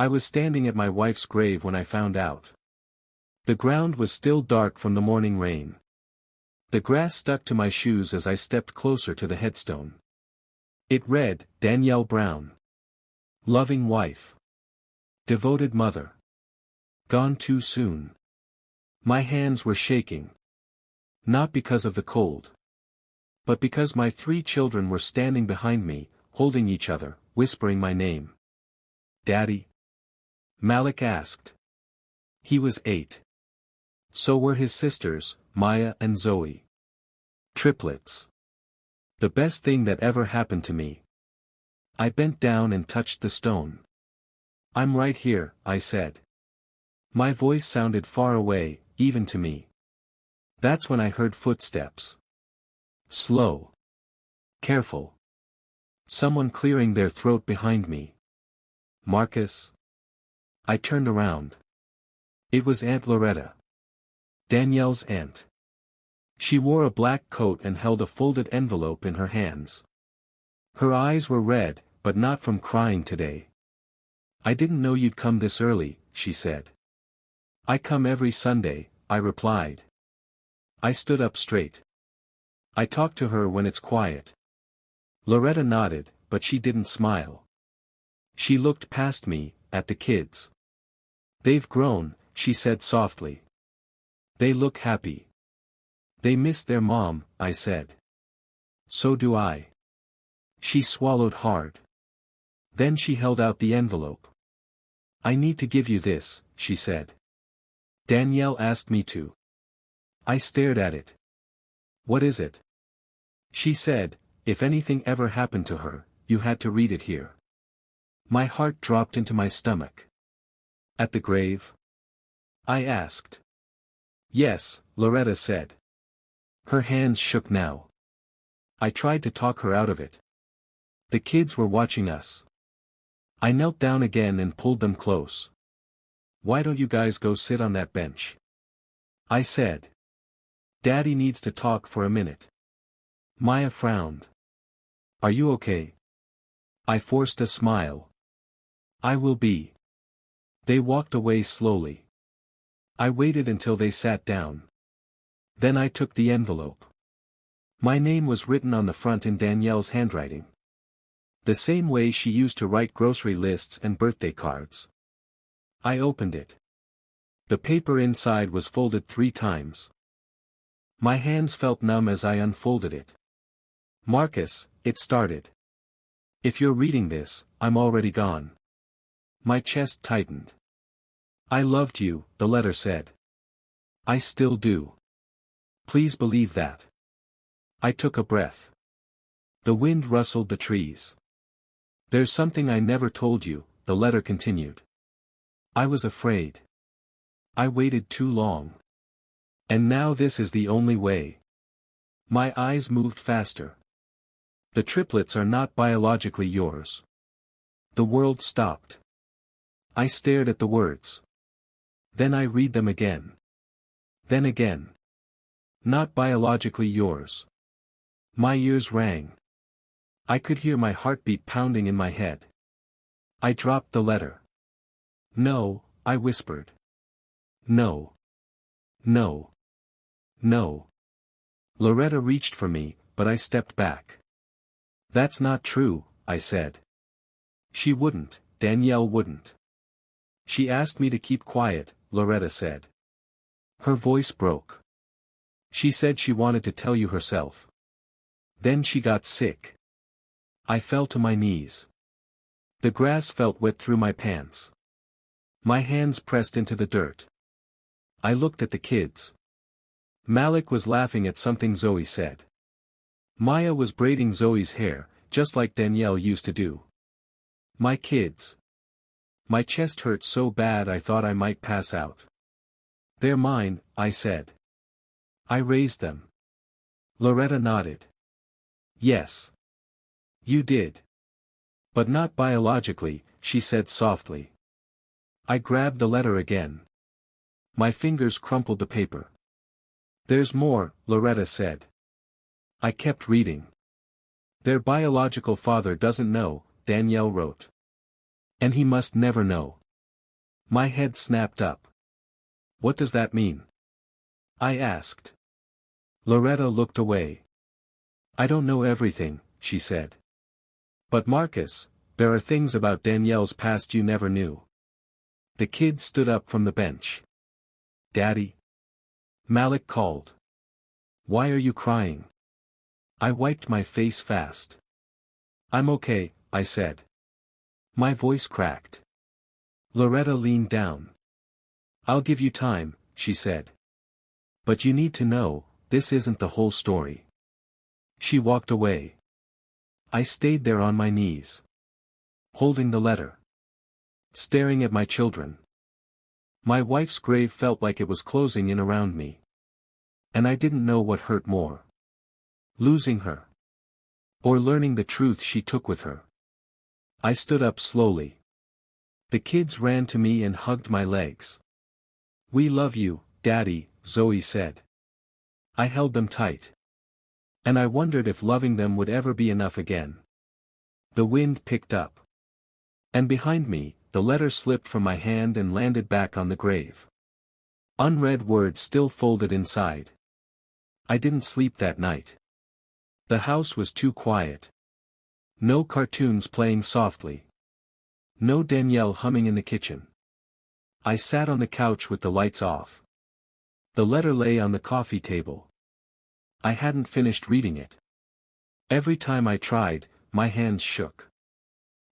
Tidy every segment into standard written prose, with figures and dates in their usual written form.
I was standing at my wife's grave when I found out. The ground was still dark from the morning rain. The grass stuck to my shoes as I stepped closer to the headstone. It read, Danielle Brown. Loving wife. Devoted mother. Gone too soon. My hands were shaking. Not because of the cold. But because my 3 children were standing behind me, holding each other, whispering my name. Daddy? Malik asked. He was 8. So were his sisters, Maya and Zoe. Triplets. The best thing that ever happened to me. I bent down and touched the stone. I'm right here, I said. My voice sounded far away, even to me. That's when I heard footsteps. Slow. Careful. Someone clearing their throat behind me. Marcus? I turned around. It was Aunt Loretta. Danielle's aunt. She wore a black coat and held a folded envelope in her hands. Her eyes were red, but not from crying today. I didn't know you'd come this early, she said. I come every Sunday, I replied. I stood up straight. I talk to her when it's quiet. Loretta nodded, but she didn't smile. She looked past me, at the kids. They've grown, she said softly. They look happy. They miss their mom, I said. So do I. She swallowed hard. Then she held out the envelope. I need to give you this, she said. Danielle asked me to. I stared at it. What is it? She said, if anything ever happened to her, you had to read it here. My heart dropped into my stomach. At the grave? I asked. Yes, Loretta said. Her hands shook now. I tried to talk her out of it. The kids were watching us. I knelt down again and pulled them close. Why don't you guys go sit on that bench? I said. Daddy needs to talk for a minute. Maya frowned. Are you okay? I forced a smile. I will be. They walked away slowly. I waited until they sat down. Then I took the envelope. My name was written on the front in Danielle's handwriting. The same way she used to write grocery lists and birthday cards. I opened it. The paper inside was folded 3 times. My hands felt numb as I unfolded it. Marcus, it started. If you're reading this, I'm already gone. My chest tightened. I loved you, the letter said. I still do. Please believe that. I took a breath. The wind rustled the trees. There's something I never told you, the letter continued. I was afraid. I waited too long. And now this is the only way. My eyes moved faster. The triplets are not biologically yours. The world stopped. I stared at the words. Then I read them again. Then again. Not biologically yours. My ears rang. I could hear my heartbeat pounding in my head. I dropped the letter. No, I whispered. No. No. No. Loretta reached for me, but I stepped back. That's not true, I said. She wouldn't, Danielle wouldn't. She asked me to keep quiet, Loretta said. Her voice broke. She said she wanted to tell you herself. Then she got sick. I fell to my knees. The grass felt wet through my pants. My hands pressed into the dirt. I looked at the kids. Malik was laughing at something Zoe said. Maya was braiding Zoe's hair, just like Danielle used to do. My kids. My chest hurt so bad I thought I might pass out. They're mine, I said. I raised them. Loretta nodded. Yes. You did. But not biologically, she said softly. I grabbed the letter again. My fingers crumpled the paper. There's more, Loretta said. I kept reading. Their biological father doesn't know, Danielle wrote. And he must never know. My head snapped up. What does that mean? I asked. Loretta looked away. I don't know everything, she said. But Marcus, there are things about Danielle's past you never knew. The kid stood up from the bench. Daddy? Malik called. Why are you crying? I wiped my face fast. I'm okay, I said. My voice cracked. Loretta leaned down. I'll give you time, she said. But you need to know, this isn't the whole story. She walked away. I stayed there on my knees, holding the letter, staring at my children. My wife's grave felt like it was closing in around me. And I didn't know what hurt more. Losing her. Or learning the truth she took with her. I stood up slowly. The kids ran to me and hugged my legs. We love you, Daddy, Zoe said. I held them tight. And I wondered if loving them would ever be enough again. The wind picked up. And behind me, the letter slipped from my hand and landed back on the grave. Unread words still folded inside. I didn't sleep that night. The house was too quiet. No cartoons playing softly. No Danielle humming in the kitchen. I sat on the couch with the lights off. The letter lay on the coffee table. I hadn't finished reading it. Every time I tried, my hands shook.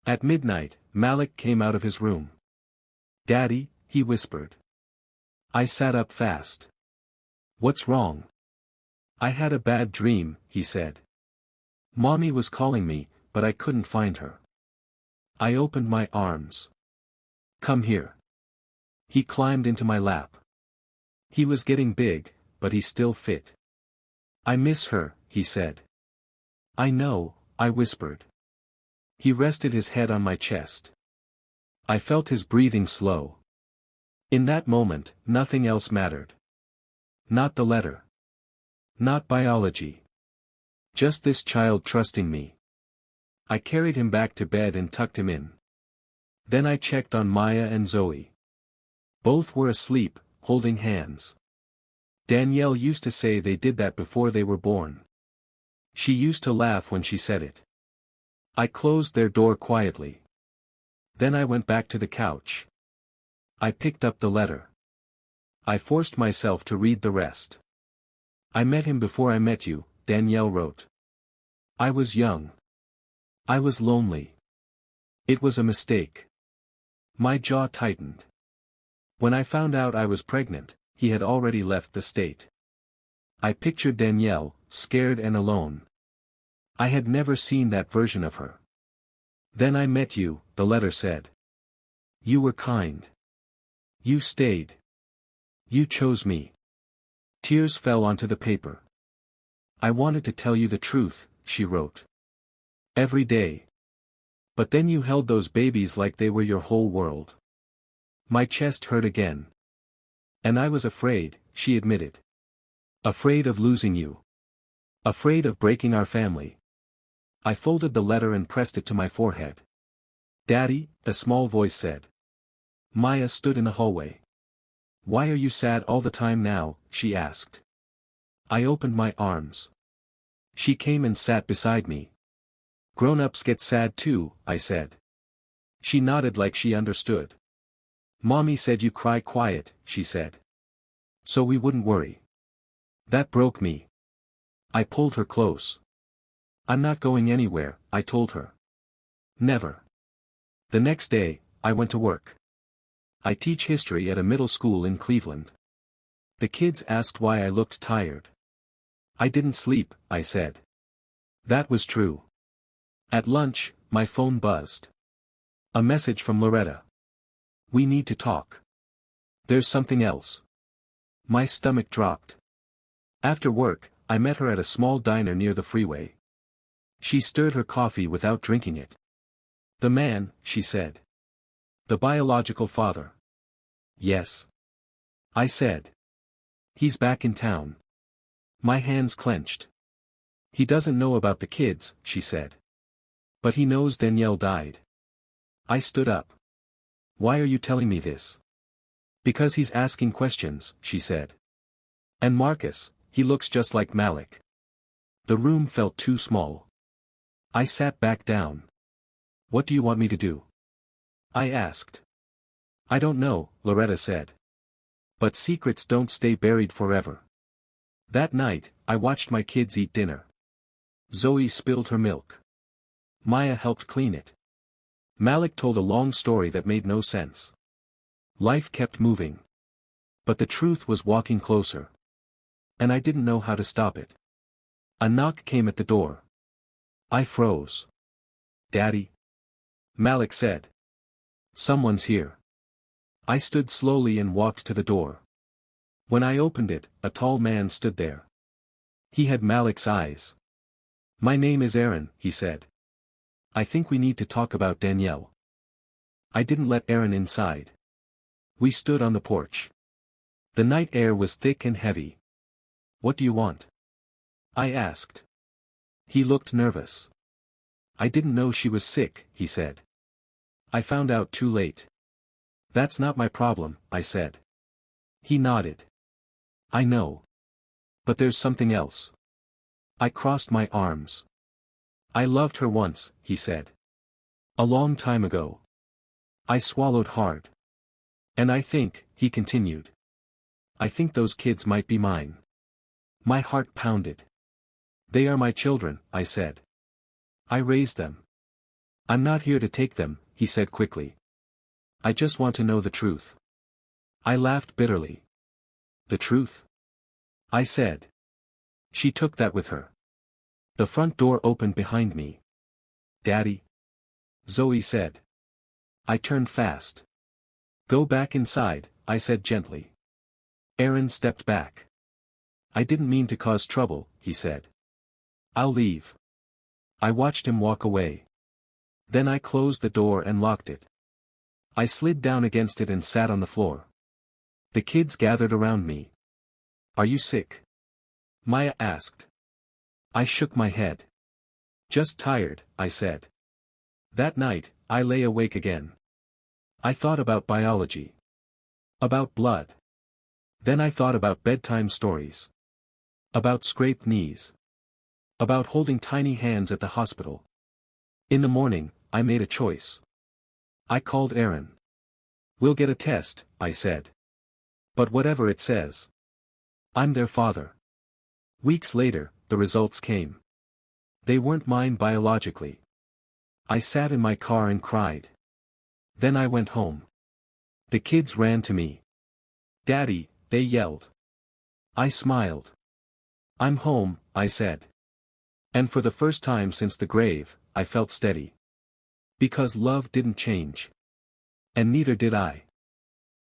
At midnight, Malik came out of his room. Daddy, he whispered. I sat up fast. What's wrong? I had a bad dream, he said. Mommy was calling me, but I couldn't find her. I opened my arms. Come here. He climbed into my lap. He was getting big, but he still fit. I miss her, he said. I know, I whispered. He rested his head on my chest. I felt his breathing slow. In that moment, nothing else mattered. Not the letter. Not biology. Just this child trusting me. I carried him back to bed and tucked him in. Then I checked on Maya and Zoe. Both were asleep, holding hands. Danielle used to say they did that before they were born. She used to laugh when she said it. I closed their door quietly. Then I went back to the couch. I picked up the letter. I forced myself to read the rest. I met him before I met you, Danielle wrote. I was young. I was lonely. It was a mistake. My jaw tightened. When I found out I was pregnant, he had already left the state. I pictured Danielle, scared and alone. I had never seen that version of her. Then I met you, the letter said. You were kind. You stayed. You chose me. Tears fell onto the paper. I wanted to tell you the truth, she wrote. Every day. But then you held those babies like they were your whole world. My chest hurt again. And I was afraid, she admitted. Afraid of losing you. Afraid of breaking our family. I folded the letter and pressed it to my forehead. Daddy, a small voice said. Maya stood in the hallway. Why are you sad all the time now, she asked. I opened my arms. She came and sat beside me. Grown-ups get sad too, I said. She nodded like she understood. Mommy said you cry quiet, she said. So we wouldn't worry. That broke me. I pulled her close. I'm not going anywhere, I told her. Never. The next day, I went to work. I teach history at a middle school in Cleveland. The kids asked why I looked tired. I didn't sleep, I said. That was true. At lunch, my phone buzzed. A message from Loretta. We need to talk. There's something else. My stomach dropped. After work, I met her at a small diner near the freeway. She stirred her coffee without drinking it. The man, she said. The biological father. Yes. I said. He's back in town. My hands clenched. He doesn't know about the kids, she said. But he knows Danielle died. I stood up. Why are you telling me this? Because he's asking questions, she said. And Marcus, he looks just like Malik. The room felt too small. I sat back down. What do you want me to do? I asked. I don't know, Loretta said. But secrets don't stay buried forever. That night, I watched my kids eat dinner. Zoe spilled her milk. Maya helped clean it. Malik told a long story that made no sense. Life kept moving. But the truth was walking closer. And I didn't know how to stop it. A knock came at the door. I froze. Daddy? Malik said. Someone's here. I stood slowly and walked to the door. When I opened it, a tall man stood there. He had Malik's eyes. My name is Aaron, he said. I think we need to talk about Danielle. I didn't let Aaron inside. We stood on the porch. The night air was thick and heavy. What do you want? I asked. He looked nervous. I didn't know she was sick, he said. I found out too late. That's not my problem, I said. He nodded. I know. But there's something else. I crossed my arms. I loved her once, he said. A long time ago. I swallowed hard. And I think, he continued. I think those kids might be mine. My heart pounded. They are my children, I said. I raised them. I'm not here to take them, he said quickly. I just want to know the truth. I laughed bitterly. The truth? I said. She took that with her. The front door opened behind me. Daddy? Zoe said. I turned fast. Go back inside, I said gently. Aaron stepped back. I didn't mean to cause trouble, he said. I'll leave. I watched him walk away. Then I closed the door and locked it. I slid down against it and sat on the floor. The kids gathered around me. Are you sick? Maya asked. I shook my head. Just tired, I said. That night, I lay awake again. I thought about biology. About blood. Then I thought about bedtime stories. About scraped knees. About holding tiny hands at the hospital. In the morning, I made a choice. I called Aaron. We'll get a test, I said. But whatever it says. I'm their father. Weeks later, the results came. They weren't mine biologically. I sat in my car and cried. Then I went home. The kids ran to me. Daddy, they yelled. I smiled. I'm home, I said. And for the first time since the grave, I felt steady. Because love didn't change. And neither did I.